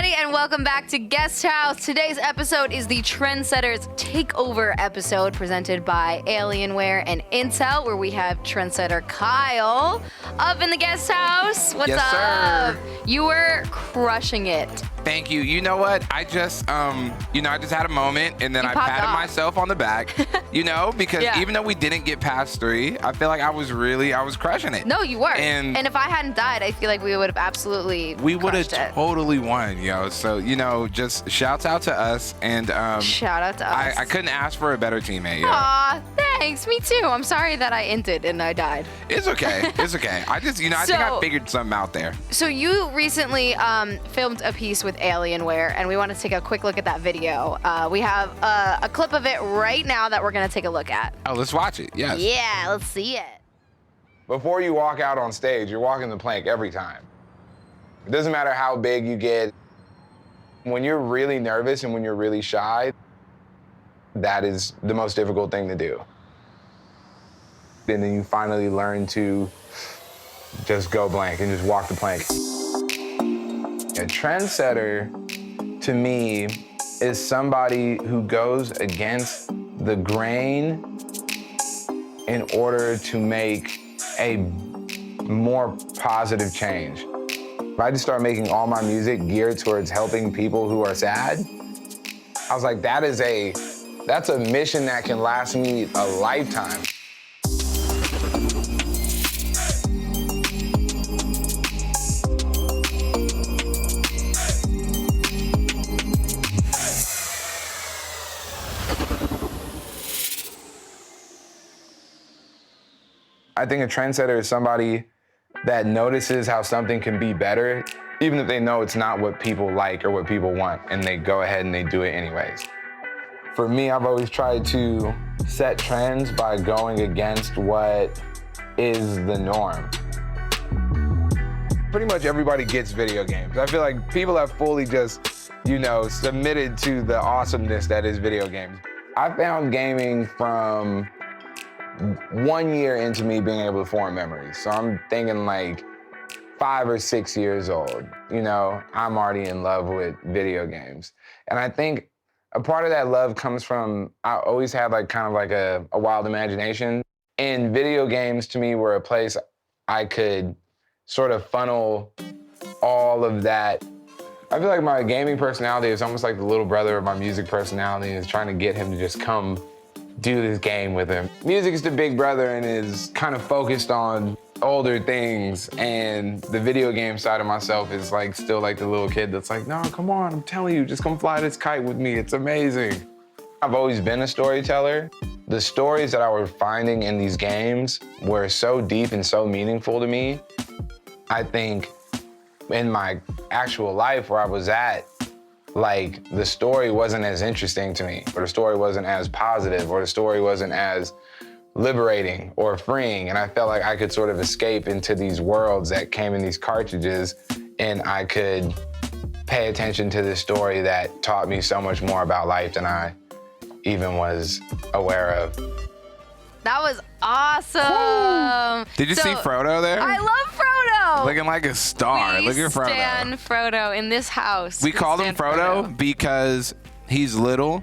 everybody, and welcome back to Guest House. Today's episode is the Trendsetters Takeover episode presented by Alienware and Intel, where we have Trendsetter Kyle up in the Guest House. What's yes, up? Sir. You were crushing it. Thank you. You know what? I just, I just had a moment, and then I patted myself on the back, because even though we didn't get past 3, I feel like I was crushing it. No, you were. And if I hadn't died, I feel like we would have absolutely We would have totally won, yo. So, just shouts out to us, and shout out to us. I couldn't ask for a better teammate, yo. Aw, thanks. Me too. I'm sorry that I inted and I died. It's okay. It's okay. I just, I think I figured something out there. So you recently filmed a piece with Alienware, and we want to take a quick look at that video. We have a clip of it right now that we're going to take a look at. Oh, let's watch it. Yes. Yeah, let's see it. Before you walk out on stage, you're walking the plank every time. It doesn't matter how big you get. When you're really nervous and when you're really shy, that is the most difficult thing to do. And then you finally learn to just go blank and just walk the plank. A trendsetter, to me, is somebody who goes against the grain in order to make a more positive change. If I just start making all my music geared towards helping people who are sad, I was like, that's a mission that can last me a lifetime. I think a trendsetter is somebody that notices how something can be better, even if they know it's not what people like or what people want, and they go ahead and they do it anyways. For me, I've always tried to set trends by going against what is the norm. Pretty much everybody gets video games. I feel like people have fully just, submitted to the awesomeness that is video games. I found gaming from 1 year into me being able to form memories. So I'm thinking like 5 or 6 years old. I'm already in love with video games. And I think a part of that love comes from, I always had a wild imagination. And video games to me were a place I could sort of funnel all of that. I feel like my gaming personality is almost like the little brother of my music personality, is trying to get him to just come do this game with him. Music is the big brother and is kind of focused on older things, and the video game side of myself is still like the little kid that's like, no, come on, I'm telling you, just come fly this kite with me, it's amazing. I've always been a storyteller. The stories that I was finding in these games were so deep and so meaningful to me. I think in my actual life where I was at, the story wasn't as interesting to me, or the story wasn't as positive, or the story wasn't as liberating or freeing. And I felt like I could sort of escape into these worlds that came in these cartridges, and I could pay attention to this story that taught me so much more about life than I even was aware of. That was awesome. Did you see Frodo there? I love Frodo. Looking like a star. Look at Frodo. We stand Frodo in this house. We called him Frodo because he's little,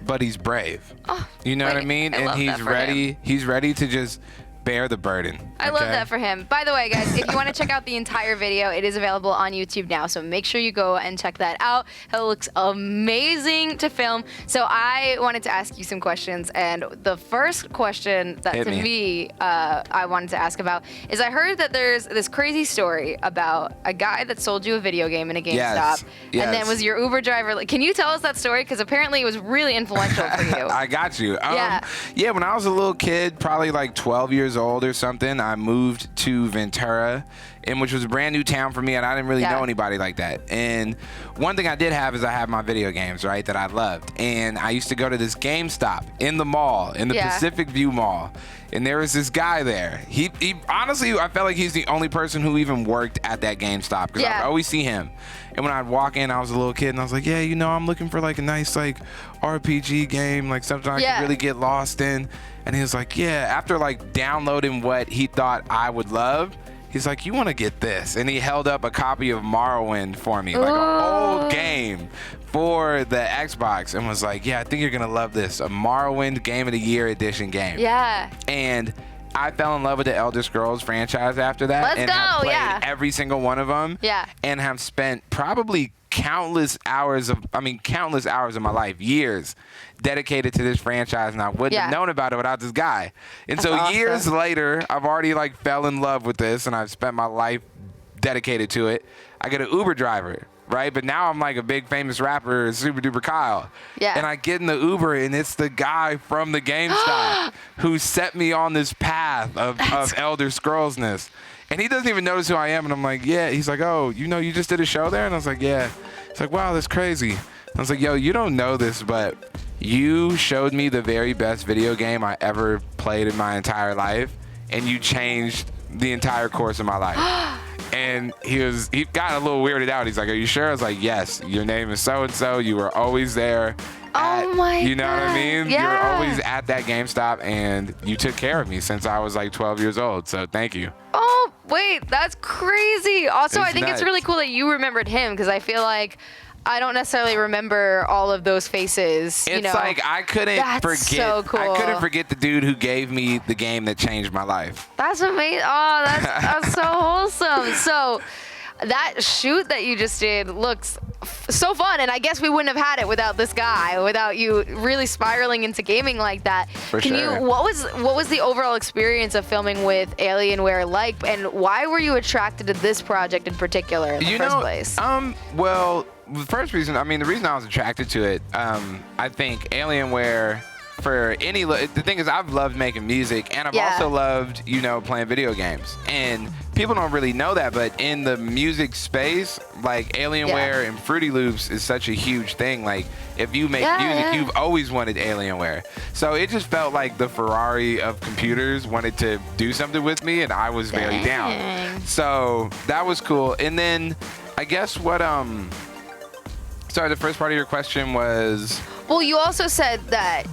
but he's brave. Oh, you know what I mean? And he's ready. He's ready to just bear the burden. I love that for him. By the way, guys, if you want to check out the entire video, it is available on YouTube now, so make sure you go and check that out. It looks amazing to film. So I wanted to ask you some questions, and the first question that I wanted to ask about is, I heard that there's this crazy story about a guy that sold you a video game in a GameStop, and then was your Uber driver. Can you tell us that story? Because apparently it was really influential for you. I got you. Yeah, when I was a little kid, probably 12 years old or something, I moved to Ventura, which was a brand new town for me, and I didn't really know anybody like that. And one thing I did have is I have my video games, right, that I loved. And I used to go to this GameStop in the mall, in the Pacific View Mall. And there was this guy there. He honestly, I felt like he's the only person who even worked at that GameStop, because I would always see him. And when I'd walk in, I was a little kid, and I was like, I'm looking for a nice RPG game, something I could really get lost in. And he was like, after downloading what he thought I would love, he's like, you want to get this? And he held up a copy of Morrowind for me, like an old game for the Xbox, and was like, yeah, I think you're going to love this. A Morrowind Game of the Year edition game. Yeah. And I fell in love with the Elder Scrolls franchise after that. Have played every single one of them. Yeah. And have spent probably countless hours of my life, years, dedicated to this franchise, and I wouldn't have known about it without this guy. And That's awesome. Years later, I've already like fell in love with this, and I've spent my life dedicated to it. I get an Uber driver, right? But now I'm like a big famous rapper, Super Duper Kyle. Yeah. And I get in the Uber, and it's the guy from the GameStop who set me on this path of Elder Scrollsness. And he doesn't even notice who I am. And I'm like, yeah. He's like, oh, you just did a show there? And I was like, yeah. He's like, wow, that's crazy. I was like, yo, you don't know this, but you showed me the very best video game I ever played in my entire life. And you changed the entire course of my life. And he got a little weirded out. He's like, are you sure? I was like, yes, your name is so-and-so. You were always there. Oh my God. You know what I mean? Yeah. You were always at that GameStop, and you took care of me since I was like 12 years old. So thank you. Oh, wait, that's crazy. Also, I think nuts. it's really cool that you remembered him, because I feel like I don't necessarily remember all of those faces. It's like I couldn't forget. So cool. I couldn't forget the dude who gave me the game that changed my life. That's amazing. Oh, that's so wholesome. So that shoot that you just did looks so fun, and I guess we wouldn't have had it without this guy, without you really spiraling into gaming like that. What was the overall experience of filming with Alienware like, and why were you attracted to this project in particular in the first place? Well, the first reason, the reason I was attracted to it, I think Alienware, the thing is, I've loved making music, and I've also loved, playing video games. And people don't really know that, but in the music space, like Alienware and Fruity Loops is such a huge thing. Like, if you make music, you've always wanted Alienware. So it just felt like the Ferrari of computers wanted to do something with me, and I was very down. So that was cool. And then I guess sorry, the first part of your question was... Well, you also said that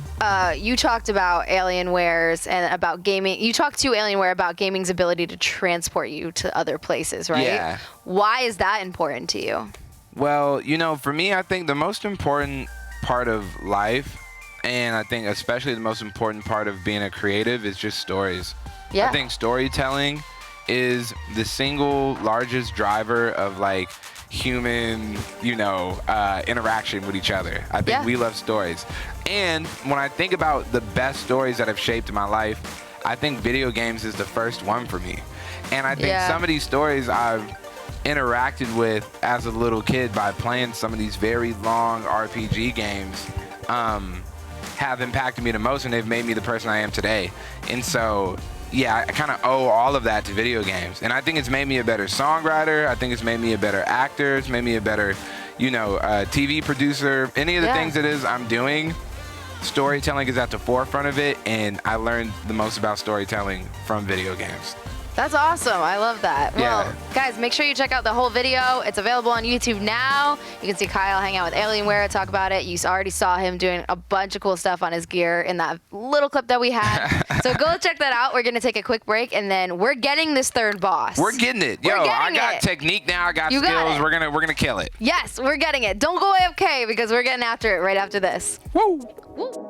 you talked about Alienware's and about gaming. You talked to Alienware about gaming's ability to transport you to other places, right? Yeah. Why is that important to you? Well, for me, I think the most important part of life, and I think especially the most important part of being a creative, is just stories. Yeah. I think storytelling is the single largest driver of like human, interaction with each other. I think we love stories. And when I think about the best stories that have shaped my life, I think video games is the first one for me. And I think some of these stories I've interacted with as a little kid by playing some of these very long RPG games have impacted me the most, and they've made me the person I am today. And so I kind of owe all of that to video games. And I think it's made me a better songwriter. I think it's made me a better actor. It's made me a better, TV producer. Any of the things it is I'm doing, storytelling is at the forefront of it. And I learned the most about storytelling from video games. That's awesome. I love that. Well, guys, make sure you check out the whole video. It's available on YouTube now. You can see Kyle hang out with Alienware, talk about it. You already saw him doing a bunch of cool stuff on his gear in that little clip that we had. So go check that out. We're going to take a quick break, and then we're getting this third boss. We're getting it. I got technique now. I got skills. We're gonna kill it. Yes, we're getting it. Don't go AFK, because we're getting after it right after this. Woo! Woo.